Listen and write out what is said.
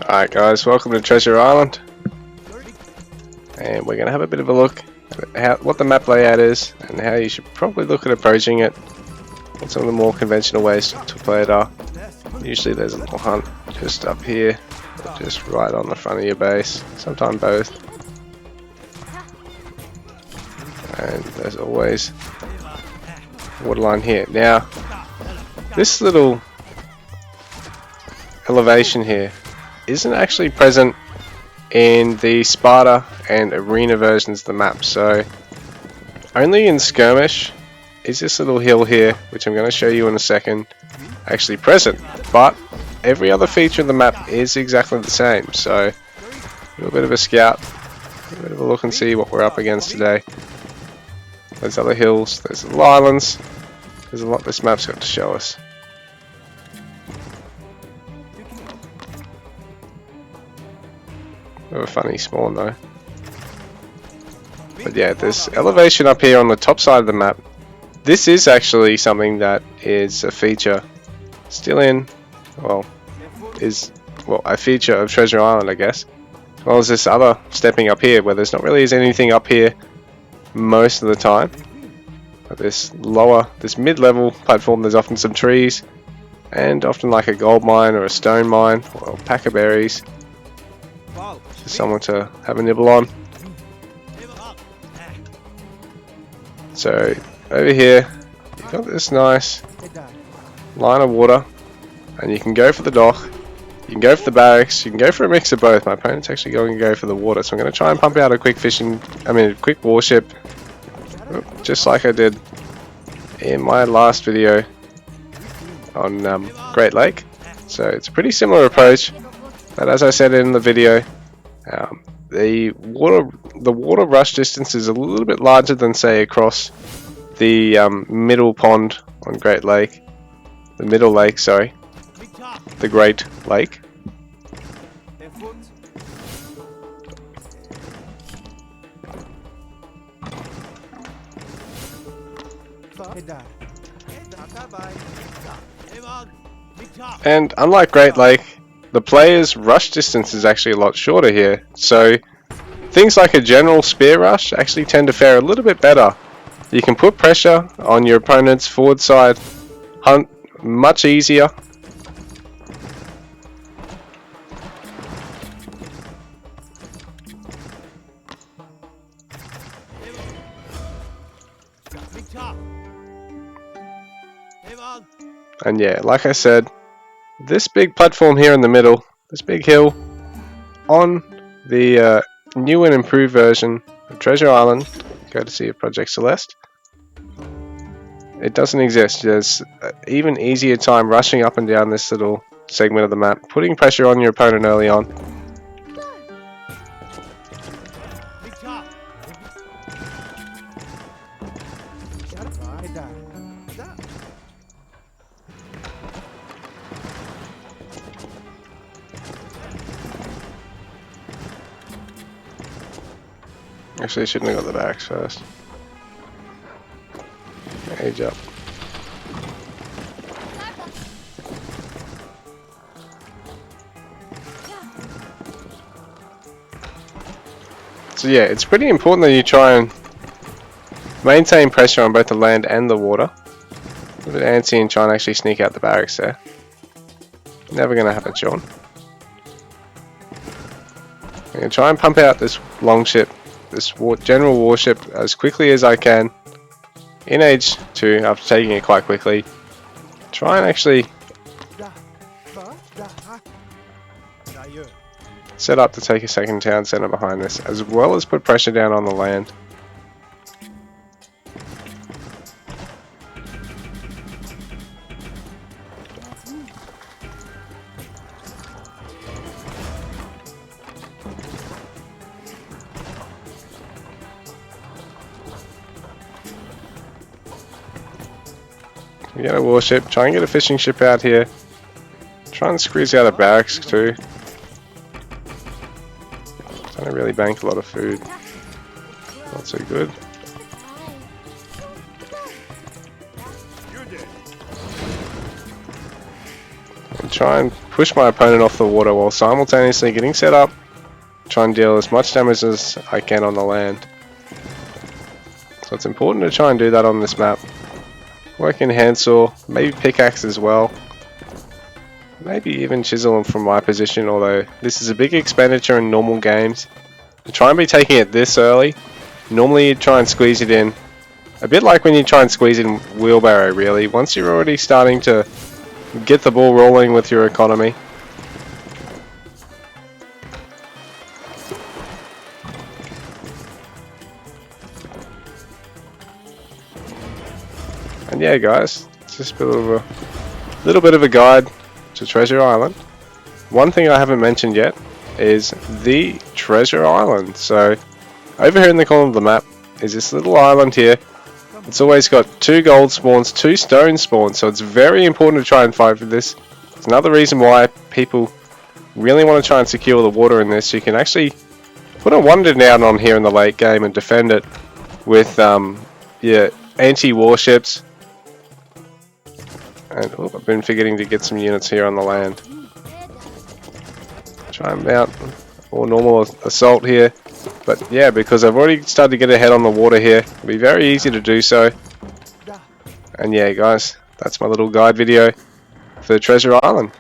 Alright guys, welcome to Treasure Island, and we're going to have a bit of a look at what the map layout is and how you should probably look at approaching it, what some of the more conventional ways to play it are. Usually there's a little hunt just up here, or just right on the front of your base, sometimes both, and there's always a waterline here. Now this little elevation here isn't actually present in the Sparta and Arena versions of the map, so only in Skirmish is this little hill here, which I'm going to show you in a second, actually present, but every other feature of the map is exactly the same. So a little bit of a scout, a bit of a look and see what we're up against today. There's other hills, there's little islands, there's a lot this map's got to show us. Bit of a funny spawn though. But yeah, this elevation up here on the top side of the map, this is actually something that is a feature still in, well, a feature of Treasure Island, I guess. As well as this other stepping up here, where there's not really anything up here most of the time. But this mid-level platform, there's often some trees, and often like a gold mine or a stone mine, or a pack of berries. For someone to have a nibble on. So over here you've got this nice line of water, and you can go for the dock, you can go for the barracks, you can go for a mix of both. My opponent's actually going to go for the water, so I'm going to try and pump out a quick quick warship, just like I did in my last video on Great Lake. So it's a pretty similar approach, but as I said in the video, the water rush distance is a little bit larger than, say, across the middle pond on Great Lake, the middle lake, sorry, the Great Lake. And unlike Great Lake, the player's rush distance is actually a lot shorter here, so things like a general spear rush actually tend to fare a little bit better. You can put pressure on your opponent's forward side hunt much easier. And yeah, like I said, this big platform here in the middle, this big hill, on the new and improved version of Treasure Island, courtesy of Project Celeste, it doesn't exist. There's an even easier time rushing up and down this little segment of the map, putting pressure on your opponent early on. Actually, I shouldn't have got the barracks first. Age up. So yeah, it's pretty important that you try and maintain pressure on both the land and the water. A bit antsy and try and actually sneak out the barracks there. Never going to happen, Sean. I'm going to try and pump out this longship, this general warship, as quickly as I can in Age 2 after taking it quite quickly. Try and actually set up to take a second town center behind this, as well as put pressure down on the land. We get a warship, try and get a fishing ship out here. Try and squeeze out a barracks too. Trying to really bank a lot of food. Not so good. And try and push my opponent off the water while simultaneously getting set up, try and deal as much damage as I can on the land. So it's important to try and do that on this map. Work in handsaw, maybe pickaxe as well. Maybe even chisel them from my position, although this is a big expenditure in normal games. To try and be taking it this early, normally you try and squeeze it in. A bit like when you try and squeeze in wheelbarrow really, once you're already starting to get the ball rolling with your economy. And yeah guys, it's just a little bit of a guide to Treasure Island. One thing I haven't mentioned yet is the Treasure Island. So over here in the corner of the map is this little island here. It's always got 2 gold spawns, 2 stone spawns, so it's very important to try and fight for this. It's another reason why people really want to try and secure the water in this. You can actually put a wonder down on here in the late game and defend it with your anti-warships. And oh, I've been forgetting to get some units here on the land. Try and mount or normal assault here. But yeah, because I've already started to get ahead on the water here, it'll be very easy to do so. And yeah guys, that's my little guide video for Treasure Island.